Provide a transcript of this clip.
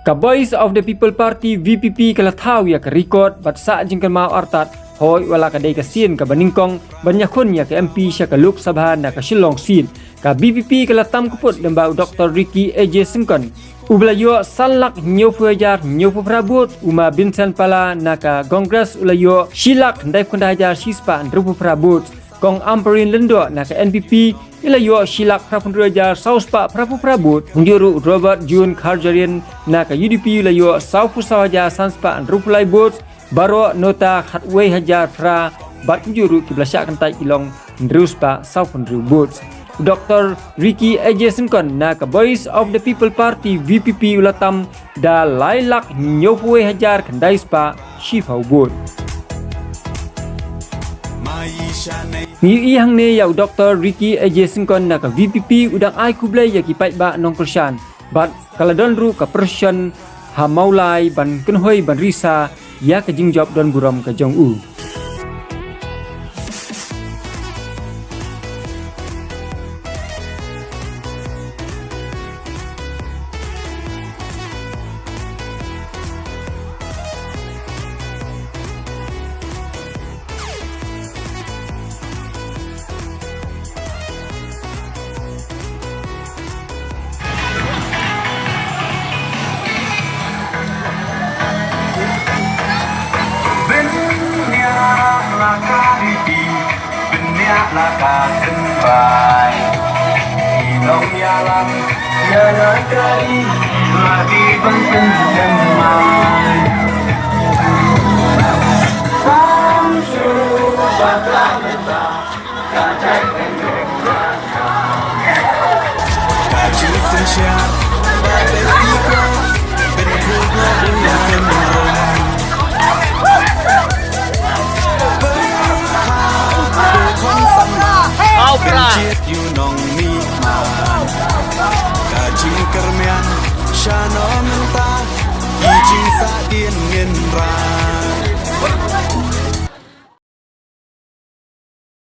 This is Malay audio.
Ka Voice of the People Party VPP kala tahu ya ke record bat sa jingkan mau artat hoi wala ka dei ka sin ka baningkong banyak kun ya ke MP sya ka Lok Sabha na ka Shillong sin ka BPP kala tam kuput lembau Dr. Ricky AJ Singkon ublayo salak nyofuajar nyofuprabut uma Vincent Pala na ka Kongres ulayo silak ndai kundajar sispa ndrupuprabut Kong Amperin Lendo na ka NPP ilayo silak prapundurajar sauspa prapuprabut hunjuru Robert Jun Karjarian na ka UDP ilayo saupusawaja sanspa ndrupulai bot baro nota khatwei hajar pra bat hunjuru kiblasya kantai ilong ndruspa saupundrubut Dr. Ricky AJ Singkon na ka Voice of the People Party VPP ulatam da lailak nyopwe hajar kandai spa shifau bot Ni ihang ne yau Dr. Ricky AJ Singkon na ka VPP udang ai kublai ya kipai ba nong persyan bat kaladon ru ka persyan ha maulai ban kenhoi ban risa ya ka jingjob don buram ka jong u Laka kenbai Inong yalam Yana kari Lagi penting jemai Samsu Bakla meta Kacai pendek Kacu sensyar Badai tiga Bentuknya dengan semua Kencit yunong nikmat Kajing kermian Syano mentah Ijing sadin ngenran